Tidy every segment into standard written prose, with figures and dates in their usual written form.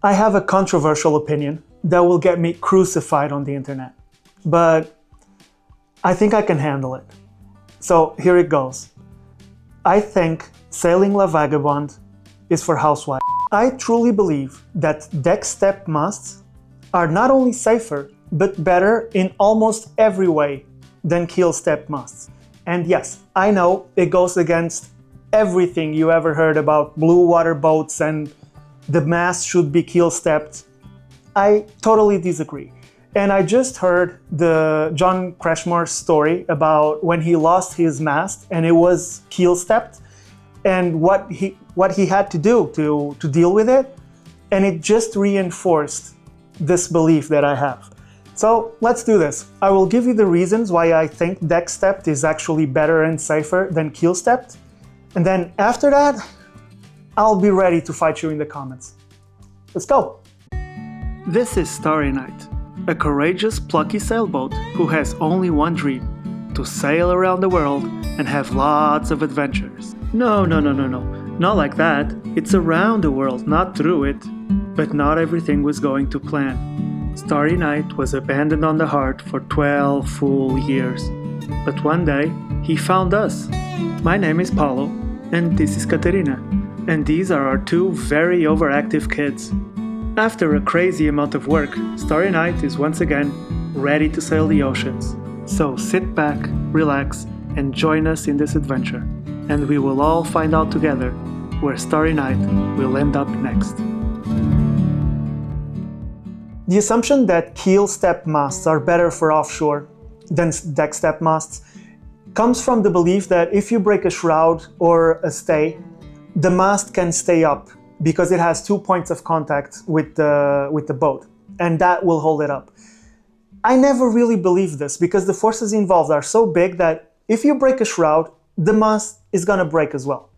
I have a controversial opinion that will get me crucified on the internet, but I think I can handle it. So here it goes. I think sailing La Vagabond is for housewives. I truly believe that deck step masts are not only safer, but better in almost every way than keel step masts. And yes, I know it goes against everything you ever heard about blue water boats and the mast should be keel stepped. I totally disagree. And I just heard the John Kretschmer story about when he lost his mast and it was keel stepped and what he had to do to deal with it. And it just reinforced this belief that I have. So let's do this. I will give you the reasons why I think deck stepped is actually better and safer than keel stepped. And then after that, I'll be ready to fight you in the comments. Let's go. This is Starry Night, a courageous, plucky sailboat who has only one dream: to sail around the world and have lots of adventures. No, not like that. It's around the world, not through it. But not everything was going to plan. Starry Night was abandoned on the heart for 12 full years. But one day, he found us. My name is Paulo, and this is Katerina, and these are our two very overactive kids. After a crazy amount of work, Starry Night is once again ready to sail the oceans. So sit back, relax, and join us in this adventure, and we will all find out together where Starry Night will end up next. The assumption that keel step masts are better for offshore than deck step masts comes from the belief that if you break a shroud or a stay, the mast can stay up because it has 2 points of contact with the boat, and that will hold it up. I never really believed this because the forces involved are so big that if you break a shroud, the mast is going to break as well.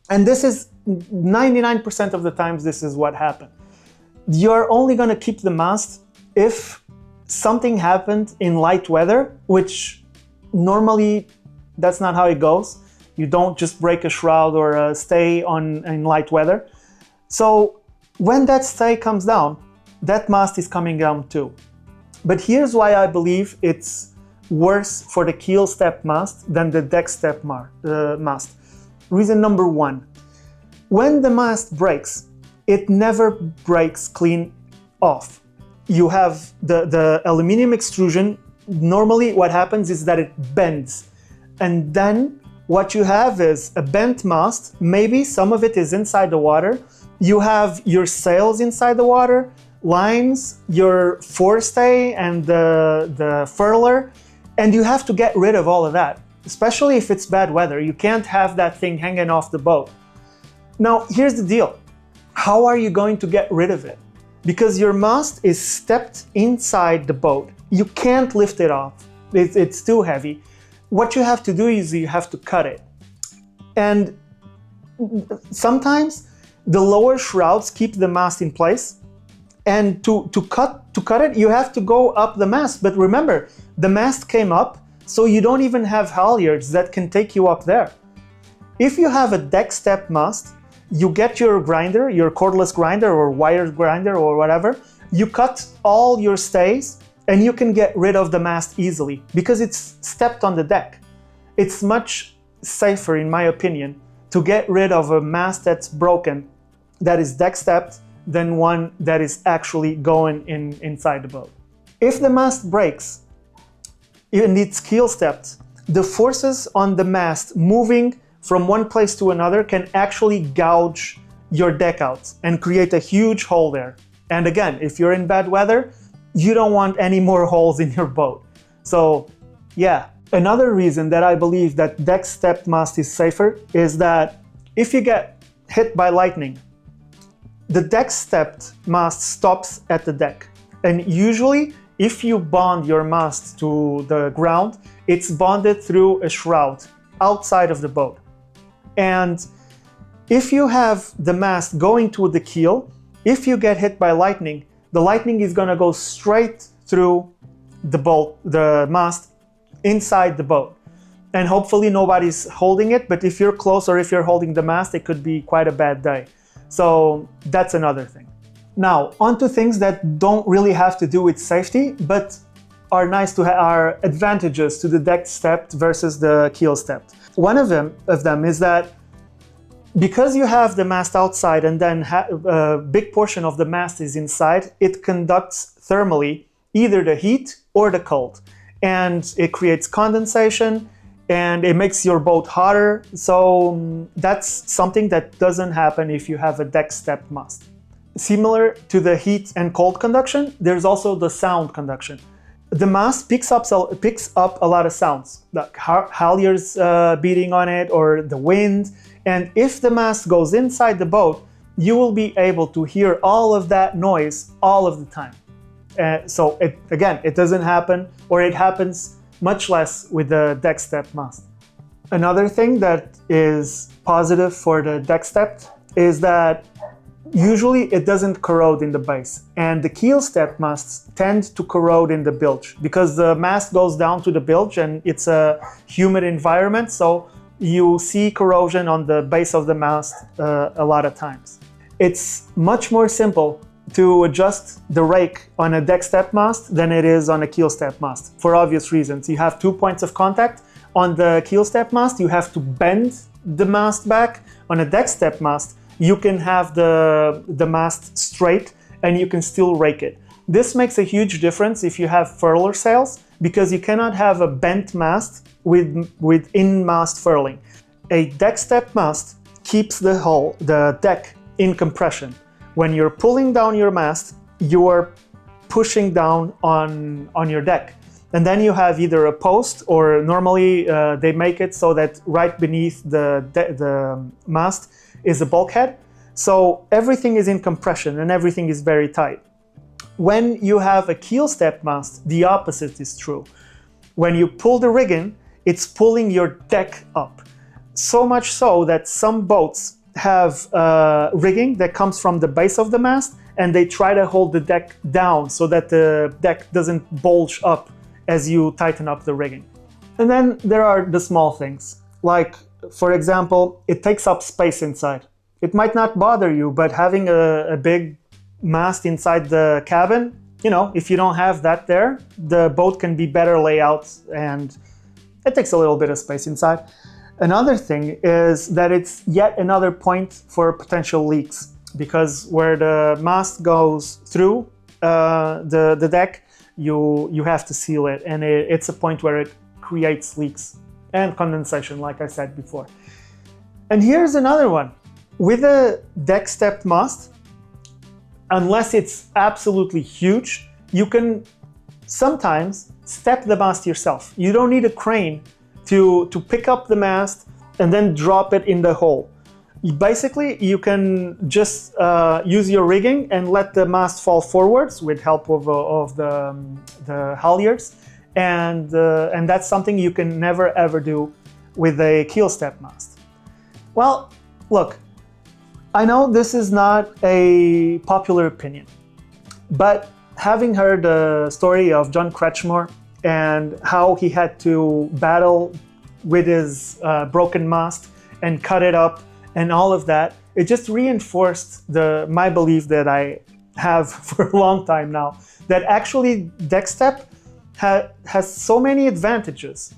And this is 99% of the times this is what happened. You're only going to keep the mast if something happened in light weather, which normally that's not how it goes. You don't just break a shroud or a stay in light weather. So when that stay comes down, that mast is coming down too. But here's why I believe it's worse for the keel step mast than the deck step mast. Reason number one, when the mast breaks, it never breaks clean off. You have the aluminum extrusion. Normally what happens is that it bends. And then what you have is a bent mast. Maybe some of it is inside the water. You have your sails inside the water, lines, your forestay and the furler. And you have to get rid of all of that, especially if it's bad weather. You can't have that thing hanging off the boat. Now, here's the deal. How are you going to get rid of it? Because your mast is stepped inside the boat. You can't lift it off. It's too heavy. What you have to do is you have to cut it. And sometimes the lower shrouds keep the mast in place. And to cut it, you have to go up the mast. But remember, the mast came up, so you don't even have halyards that can take you up there. If you have a deck step mast, you get your grinder, your cordless grinder or wire grinder or whatever, you cut all your stays and you can get rid of the mast easily because it's stepped on the deck. It's much safer, in my opinion, to get rid of a mast that's broken, that is deck stepped, than one that is actually going inside the boat. If the mast breaks and it's keel stepped, the forces on the mast moving from one place to another can actually gouge your deck out and create a huge hole there. And again, if you're in bad weather, you don't want any more holes in your boat. So yeah, another reason that I believe that deck stepped mast is safer is that if you get hit by lightning, the deck stepped mast stops at the deck. And usually, if you bond your mast to the ground, it's bonded through a shroud outside of the boat. And if you have the mast going to the keel, if you get hit by lightning, the lightning is going to go straight through the mast inside the boat. And hopefully nobody's holding it, but if you're close or if you're holding the mast, it could be quite a bad day. So that's another thing. Now, on to things that don't really have to do with safety, but are nice to are advantages to the deck stepped versus the keel stepped. One of them is that because you have the mast outside and then a big portion of the mast is inside, it conducts thermally either the heat or the cold. And it creates condensation and it makes your boat hotter. So that's something that doesn't happen if you have a deck stepped mast. Similar to the heat and cold conduction, there's also the sound conduction. The mast picks up a lot of sounds, like halyards beating on it or the wind. And if the mast goes inside the boat, you will be able to hear all of that noise all of the time. So it doesn't happen, or it happens much less with the deck stepped mast. Another thing that is positive for the deck stepped is that usually it doesn't corrode in the base, and the keel stepped masts tend to corrode in the bilge because the mast goes down to the bilge and it's a humid environment, so you see corrosion on the base of the mast a lot of times. It's much more simple to adjust the rake on a deck stepped mast than it is on a keel stepped mast, for obvious reasons. You have 2 points of contact. On the keel stepped mast, you have to bend the mast back. On a deck stepped mast, you can have the mast straight and you can still rake it. This makes a huge difference if you have furler sails, because you cannot have a bent mast with in-mast furling. A deck stepped mast keeps the deck in compression. When you're pulling down your mast, you're pushing down on your deck. And then you have either a post, or normally they make it so that right beneath the mast is a bulkhead. So everything is in compression and everything is very tight. When you have a keel stepped mast, the opposite is true. When you pull the rigging, it's pulling your deck up. So much so that some boats have rigging that comes from the base of the mast, and they try to hold the deck down so that the deck doesn't bulge up as you tighten up the rigging. And then there are the small things, like, for example, it takes up space inside. It might not bother you, but having a big mast inside the cabin, if you don't have that there, the boat can be better layout and it takes a little bit of space inside. Another thing is that it's yet another point for potential leaks, because where the mast goes through the deck, you have to seal it, and it's a point where it creates leaks and condensation, like I said before. And here's another one. With a deck stepped mast, unless it's absolutely huge, you can sometimes step the mast yourself. You don't need a crane to pick up the mast and then drop it in the hole. Basically, you can just use your rigging and let the mast fall forwards with help of the halyards, and that's something you can never ever do with a keel step mast. Well, look, I know this is not a popular opinion, but having heard the story of John Kretschmer and how he had to battle with his broken mast and cut it up and all of that, it just reinforced my belief that I have for a long time now, that actually deck step has so many advantages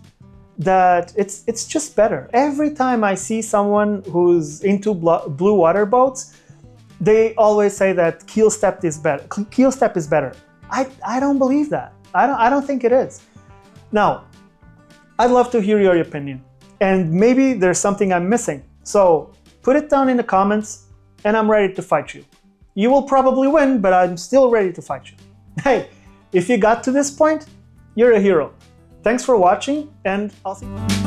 that it's just better. Every time I see someone who's into blue water boats, they always say that keel step is better. Keel step is better. I don't believe that. I don't think it is. Now, I'd love to hear your opinion, and maybe there's something I'm missing. So put it down in the comments, and I'm ready to fight you. You will probably win, but I'm still ready to fight you. Hey, if you got to this point, you're a hero. Thanks for watching, and I'll see you.